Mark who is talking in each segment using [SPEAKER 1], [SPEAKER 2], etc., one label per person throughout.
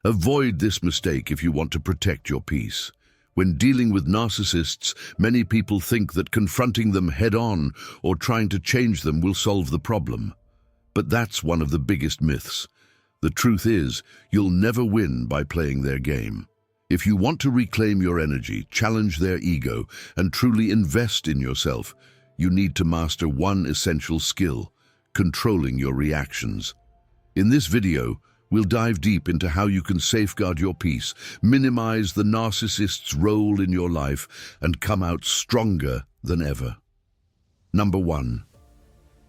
[SPEAKER 1] Avoid this mistake if you want to protect your peace. When dealing with narcissists, many people think that confronting them head-on or trying to change them will solve the problem. But that's one of the biggest myths. The truth is, you'll never win by playing their game. If you want to reclaim your energy, challenge their ego, and truly invest in yourself, you need to master one essential skill: controlling your reactions. In this video, we'll dive deep into how you can safeguard your peace, minimize the narcissist's role in your life, and come out stronger than ever. Number 1.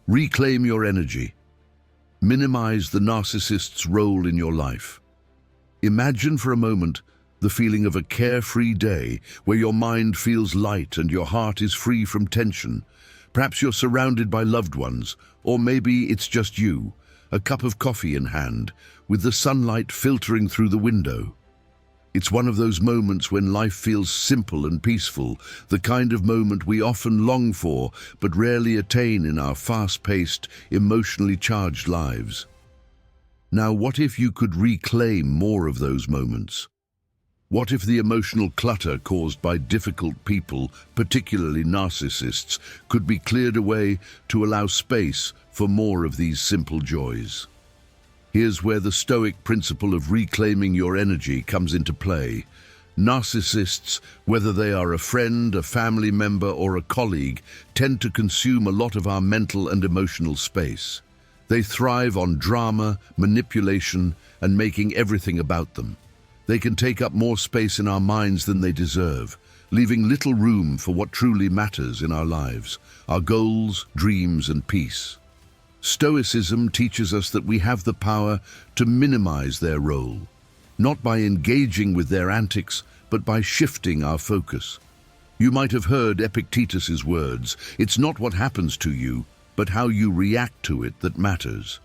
[SPEAKER 1] Reclaim your energy. Minimize the narcissist's role in your life. Imagine for a moment the feeling of a carefree day where your mind feels light and your heart is free from tension. Perhaps you're surrounded by loved ones, or maybe it's just you, a cup of coffee in hand, with the sunlight filtering through the window. It's one of those moments when life feels simple and peaceful, the kind of moment we often long for but rarely attain in our fast-paced, emotionally charged lives. Now, what if you could reclaim more of those moments? What if the emotional clutter caused by difficult people, particularly narcissists, could be cleared away to allow space for more of these simple joys? Here's where the Stoic principle of reclaiming your energy comes into play. Narcissists, whether they are a friend, a family member, or a colleague, tend to consume a lot of our mental and emotional space. They thrive on drama, manipulation, and making everything about them. They can take up more space in our minds than they deserve, leaving little room for what truly matters in our lives, our goals, dreams, and peace. Stoicism teaches us that we have the power to minimize their role, not by engaging with their antics, but by shifting our focus. You might have heard Epictetus's words, "It's not what happens to you, but how you react to it that matters."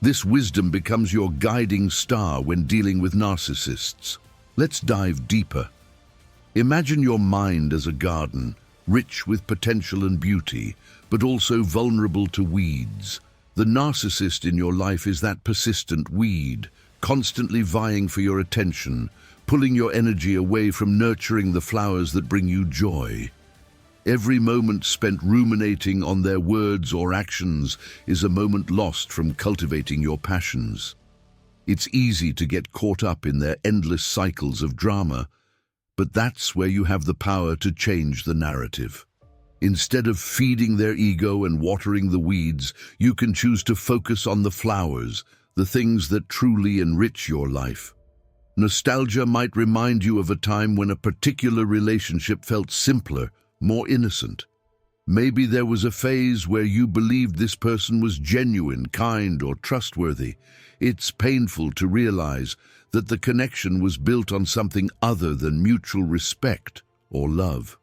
[SPEAKER 1] This wisdom becomes your guiding star when dealing with narcissists. Let's dive deeper. Imagine your mind as a garden, rich with potential and beauty, but also vulnerable to weeds. The narcissist in your life is that persistent weed, constantly vying for your attention, pulling your energy away from nurturing the flowers that bring you joy. Every moment spent ruminating on their words or actions is a moment lost from cultivating your passions. It's easy to get caught up in their endless cycles of drama, but that's where you have the power to change the narrative. Instead of feeding their ego and watering the weeds, you can choose to focus on the flowers, the things that truly enrich your life. Nostalgia might remind you of a time when a particular relationship felt simpler, more innocent. Maybe there was a phase where you believed this person was genuine, kind, or trustworthy. It's painful to realize that the connection was built on something other than mutual respect or love.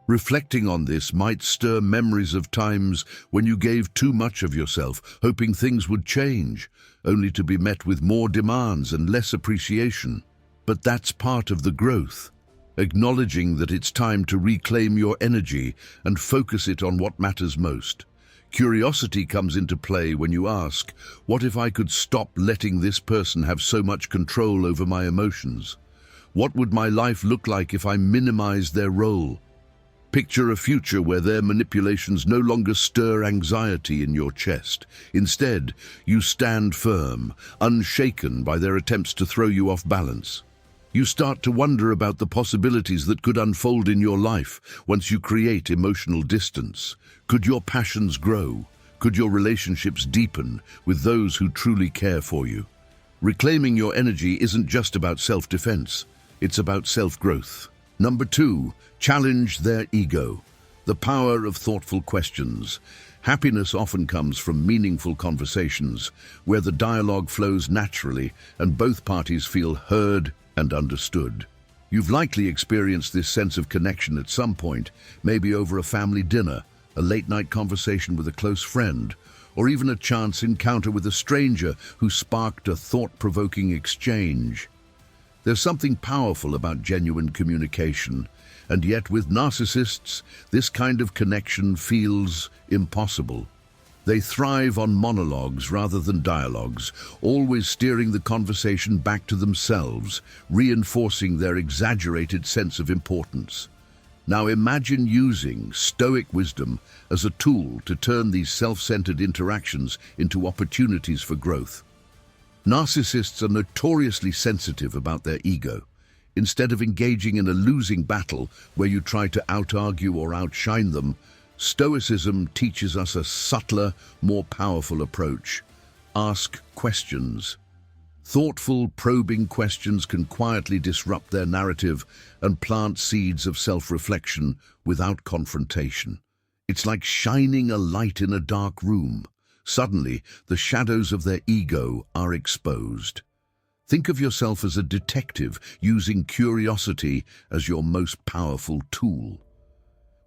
[SPEAKER 1] Reflecting on this might stir memories of times when you gave too much of yourself, hoping things would change, only to be met with more demands and less appreciation. But that's part of the growth. Acknowledging that it's time to reclaim your energy and focus it on what matters most. Curiosity comes into play when you ask, what if I could stop letting this person have so much control over my emotions? What would my life look like if I minimized their role? Picture a future where their manipulations no longer stir anxiety in your chest. Instead, you stand firm, unshaken by their attempts to throw you off balance. You start to wonder about the possibilities that could unfold in your life once you create emotional distance. Could your passions grow? Could your relationships deepen with those who truly care for you? Reclaiming your energy isn't just about self-defense, it's about self-growth. Number 2, challenge their ego. The power of thoughtful questions. Happiness often comes from meaningful conversations, where the dialogue flows naturally and both parties feel heard and understood. You've likely experienced this sense of connection at some point, maybe over a family dinner, a late-night conversation with a close friend, or even a chance encounter with a stranger who sparked a thought-provoking exchange. There's something powerful about genuine communication, and yet with narcissists, this kind of connection feels impossible. They thrive on monologues rather than dialogues, always steering the conversation back to themselves, reinforcing their exaggerated sense of importance. Now imagine using Stoic wisdom as a tool to turn these self-centered interactions into opportunities for growth. Narcissists are notoriously sensitive about their ego. Instead of engaging in a losing battle where you try to out-argue or outshine them, Stoicism teaches us a subtler, more powerful approach. Ask questions. Thoughtful, probing questions can quietly disrupt their narrative and plant seeds of self-reflection without confrontation. It's like shining a light in a dark room. Suddenly, the shadows of their ego are exposed. Think of yourself as a detective using curiosity as your most powerful tool.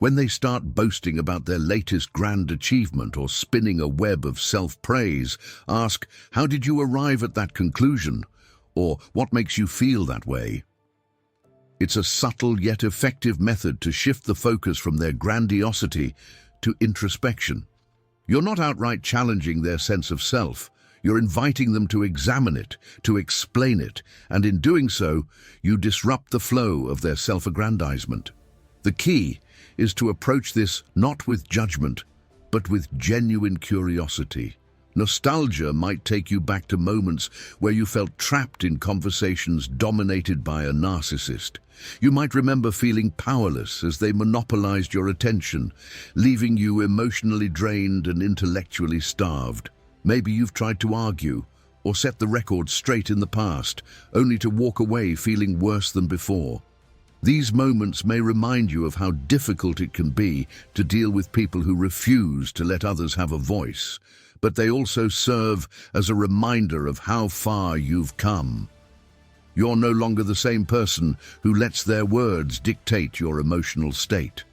[SPEAKER 1] When they start boasting about their latest grand achievement or spinning a web of self-praise, ask, "How did you arrive at that conclusion?" Or, "What makes you feel that way?" It's a subtle yet effective method to shift the focus from their grandiosity to introspection. You're not outright challenging their sense of self. You're inviting them to examine it, to explain it, and in doing so, you disrupt the flow of their self-aggrandizement. The key is to approach this not with judgment, but with genuine curiosity. Nostalgia might take you back to moments where you felt trapped in conversations dominated by a narcissist. You might remember feeling powerless as they monopolized your attention, leaving you emotionally drained and intellectually starved. Maybe you've tried to argue or set the record straight in the past, only to walk away feeling worse than before. These moments may remind you of how difficult it can be to deal with people who refuse to let others have a voice, but they also serve as a reminder of how far you've come. You're no longer the same person who lets their words dictate your emotional state.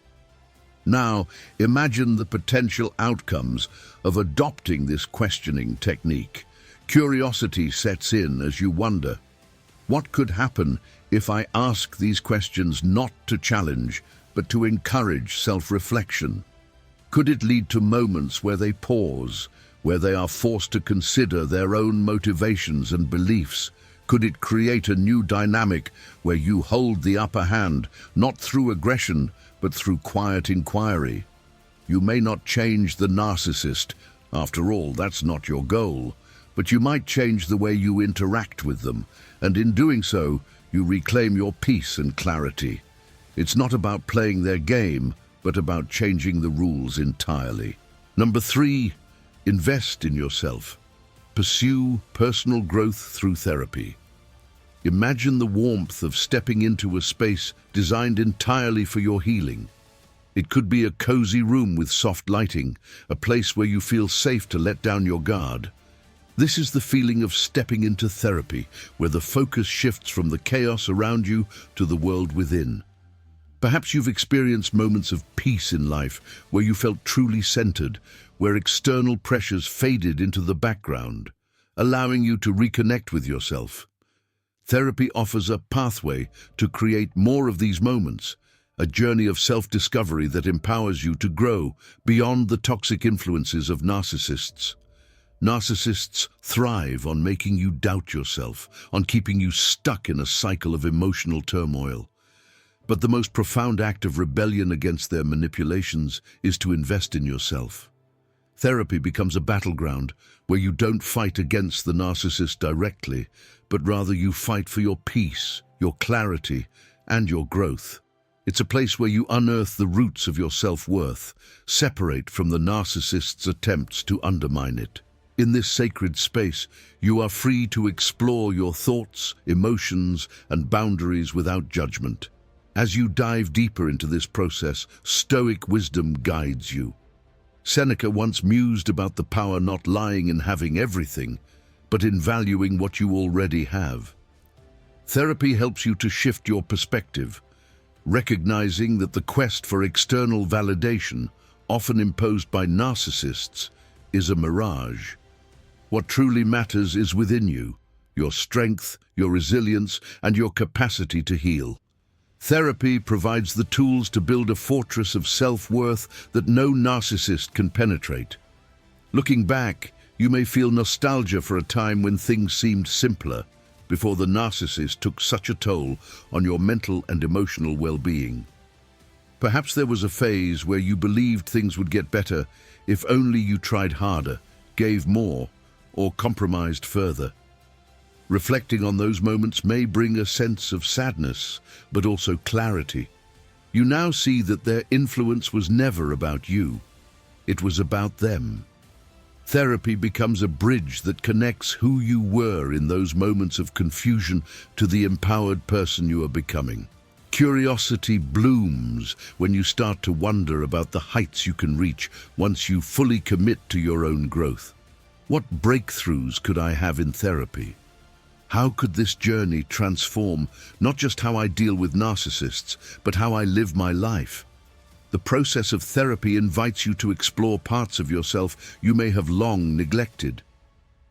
[SPEAKER 1] Now, imagine the potential outcomes of adopting this questioning technique. Curiosity sets in as you wonder, what could happen if I ask these questions not to challenge, but to encourage self-reflection? Could it lead to moments where they pause, where they are forced to consider their own motivations and beliefs? Could it create a new dynamic where you hold the upper hand, not through aggression, but through quiet inquiry? You may not change the narcissist, after all, that's not your goal, but you might change the way you interact with them, and in doing so, you reclaim your peace and clarity. It's not about playing their game, but about changing the rules entirely. Number 3, invest in yourself. Pursue personal growth through therapy. Imagine the warmth of stepping into a space designed entirely for your healing. It could be a cozy room with soft lighting, a place where you feel safe to let down your guard. This is the feeling of stepping into therapy, where the focus shifts from the chaos around you to the world within. Perhaps you've experienced moments of peace in life, where you felt truly centered, where external pressures faded into the background, allowing you to reconnect with yourself. Therapy offers a pathway to create more of these moments, a journey of self-discovery that empowers you to grow beyond the toxic influences of narcissists. Narcissists thrive on making you doubt yourself, on keeping you stuck in a cycle of emotional turmoil. But the most profound act of rebellion against their manipulations is to invest in yourself. Therapy becomes a battleground where you don't fight against the narcissist directly, but rather you fight for your peace, your clarity, and your growth. It's a place where you unearth the roots of your self-worth, separate from the narcissist's attempts to undermine it. In this sacred space, you are free to explore your thoughts, emotions, and boundaries without judgment. As you dive deeper into this process, Stoic wisdom guides you. Seneca once mused about the power not lying in having everything, but in valuing what you already have. Therapy helps you to shift your perspective, recognizing that the quest for external validation, often imposed by narcissists, is a mirage. What truly matters is within you, your strength, your resilience, and your capacity to heal. Therapy provides the tools to build a fortress of self-worth that no narcissist can penetrate. Looking back, you may feel nostalgia for a time when things seemed simpler, before the narcissist took such a toll on your mental and emotional well-being. Perhaps there was a phase where you believed things would get better if only you tried harder, gave more, or compromised further. Reflecting on those moments may bring a sense of sadness, but also clarity. You now see that their influence was never about you. It was about them. Therapy becomes a bridge that connects who you were in those moments of confusion to the empowered person you are becoming. Curiosity blooms when you start to wonder about the heights you can reach once you fully commit to your own growth. What breakthroughs could I have in therapy? How could this journey transform not just how I deal with narcissists, but how I live my life? The process of therapy invites you to explore parts of yourself you may have long neglected.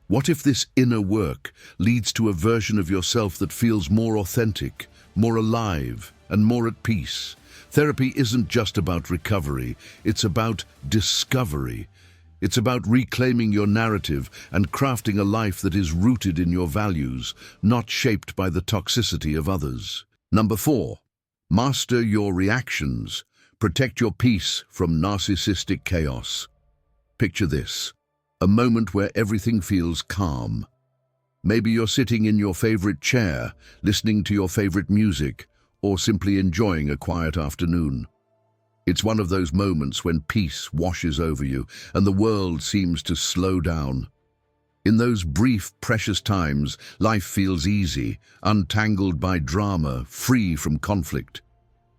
[SPEAKER 1] What if this inner work leads to a version of yourself that feels more authentic, more alive, and more at peace? Therapy isn't just about recovery, it's about discovery. It's about reclaiming your narrative and crafting a life that is rooted in your values, not shaped by the toxicity of others. Number 4, master your reactions. Protect your peace from narcissistic chaos. Picture this, a moment where everything feels calm. Maybe you're sitting in your favorite chair, listening to your favorite music, or simply enjoying a quiet afternoon. It's one of those moments when peace washes over you and the world seems to slow down. In those brief, precious times, life feels easy, untangled by drama, free from conflict.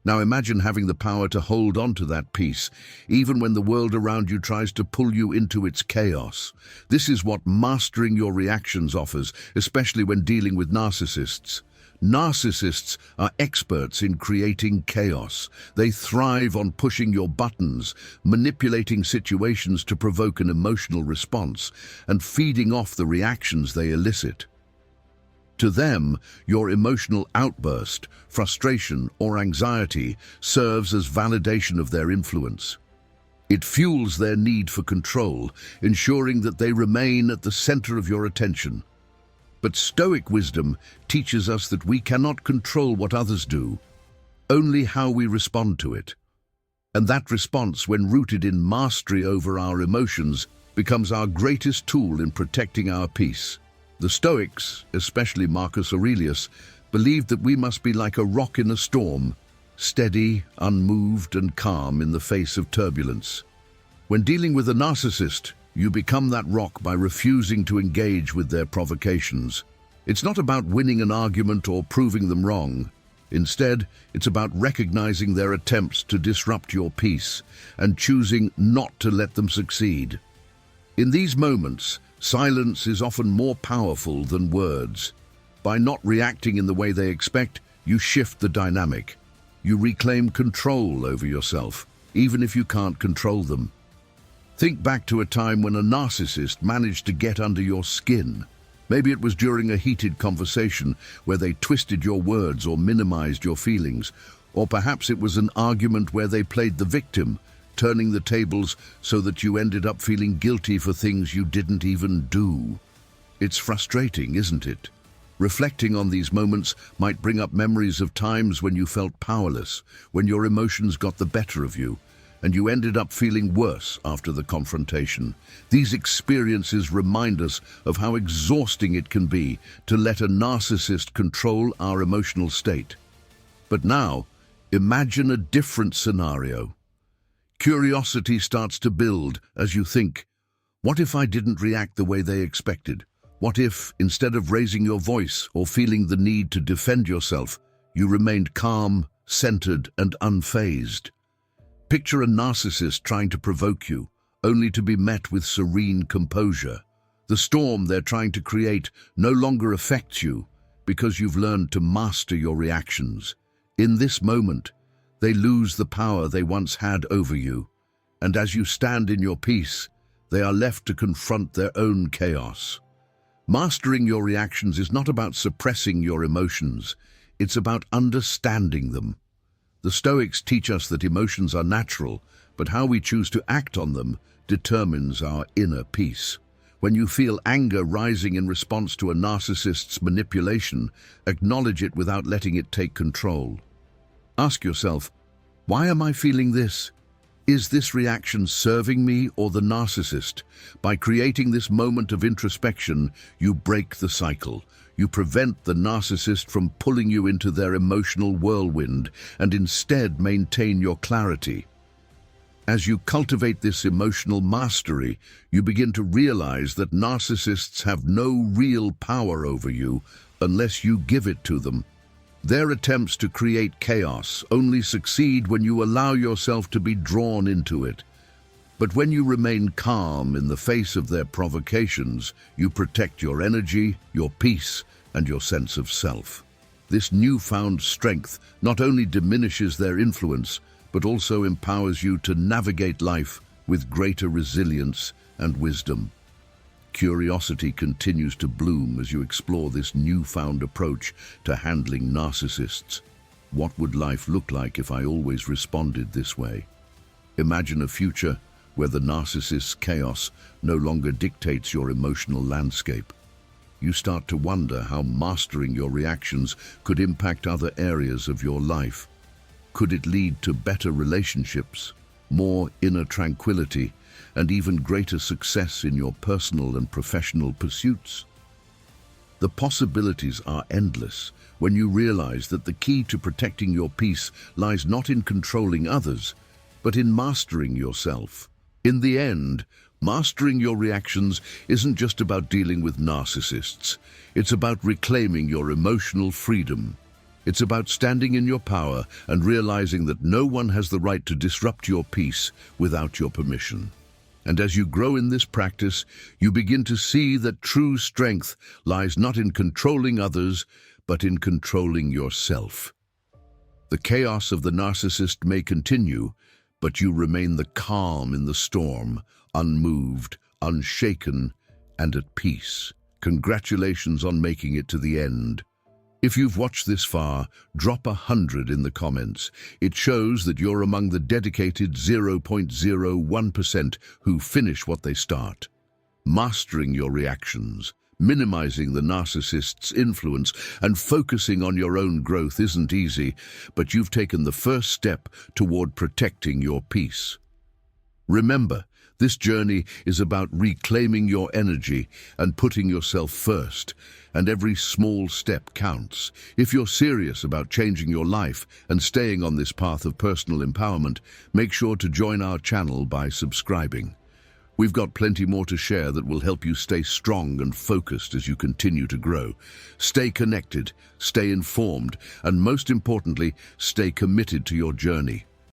[SPEAKER 1] Now imagine having the power to hold on to that peace, even when the world around you tries to pull you into its chaos. This is what mastering your reactions offers, especially when dealing with narcissists. Narcissists are experts in creating chaos. They thrive on pushing your buttons, manipulating situations to provoke an emotional response, and feeding off the reactions they elicit. To them, your emotional outburst, frustration, or anxiety serves as validation of their influence. It fuels their need for control, ensuring that they remain at the center of your attention. But Stoic wisdom teaches us that we cannot control what others do, only how we respond to it. And that response, when rooted in mastery over our emotions, becomes our greatest tool in protecting our peace. The Stoics, especially Marcus Aurelius, believed that we must be like a rock in a storm, steady, unmoved, and calm in the face of turbulence. When dealing with a narcissist, you become that rock by refusing to engage with their provocations. It's not about winning an argument or proving them wrong. Instead, it's about recognizing their attempts to disrupt your peace and choosing not to let them succeed. In these moments, silence is often more powerful than words. By not reacting in the way they expect, you shift the dynamic. You reclaim control over yourself, even if you can't control them. Think back to a time when a narcissist managed to get under your skin. Maybe it was during a heated conversation where they twisted your words or minimized your feelings. Or perhaps it was an argument where they played the victim, turning the tables so that you ended up feeling guilty for things you didn't even do. It's frustrating, isn't it? Reflecting on these moments might bring up memories of times when you felt powerless, when your emotions got the better of you, and you ended up feeling worse after the confrontation. These experiences remind us of how exhausting it can be to let a narcissist control our emotional state. But now, imagine a different scenario. Curiosity starts to build as you think, what if I didn't react the way they expected? What if, instead of raising your voice or feeling the need to defend yourself, you remained calm, centered, and unfazed? Picture a narcissist trying to provoke you, only to be met with serene composure. The storm they're trying to create no longer affects you because you've learned to master your reactions. In this moment, they lose the power they once had over you, and as you stand in your peace, they are left to confront their own chaos. Mastering your reactions is not about suppressing your emotions, it's about understanding them. The Stoics teach us that emotions are natural, but how we choose to act on them determines our inner peace. When you feel anger rising in response to a narcissist's manipulation, acknowledge it without letting it take control. Ask yourself, why am I feeling this? Is this reaction serving me or the narcissist? By creating this moment of introspection, you break the cycle. You prevent the narcissist from pulling you into their emotional whirlwind and instead maintain your clarity. As you cultivate this emotional mastery, you begin to realize that narcissists have no real power over you unless you give it to them. Their attempts to create chaos only succeed when you allow yourself to be drawn into it. But when you remain calm in the face of their provocations, you protect your energy, your peace, and your sense of self. This newfound strength not only diminishes their influence, but also empowers you to navigate life with greater resilience and wisdom. Curiosity continues to bloom as you explore this newfound approach to handling narcissists. What would life look like if I always responded this way? Imagine a future where the narcissist's chaos no longer dictates your emotional landscape. You start to wonder how mastering your reactions could impact other areas of your life. Could it lead to better relationships, more inner tranquility, and even greater success in your personal and professional pursuits? The possibilities are endless when you realize that the key to protecting your peace lies not in controlling others, but in mastering yourself. In the end, mastering your reactions isn't just about dealing with narcissists. It's about reclaiming your emotional freedom. It's about standing in your power and realizing that no one has the right to disrupt your peace without your permission. And as you grow in this practice, you begin to see that true strength lies not in controlling others, but in controlling yourself. The chaos of the narcissist may continue, but you remain the calm in the storm, unmoved, unshaken, and at peace. Congratulations on making it to the end. If you've watched this far, drop 100 in the comments. It shows that you're among the dedicated 0.01% who finish what they start. Mastering your reactions, minimizing the narcissist's influence, and focusing on your own growth isn't easy, but you've taken the first step toward protecting your peace. Remember, this journey is about reclaiming your energy and putting yourself first, and every small step counts. If you're serious about changing your life and staying on this path of personal empowerment, make sure to join our channel by subscribing. We've got plenty more to share that will help you stay strong and focused as you continue to grow. Stay connected, stay informed, and most importantly, stay committed to your journey.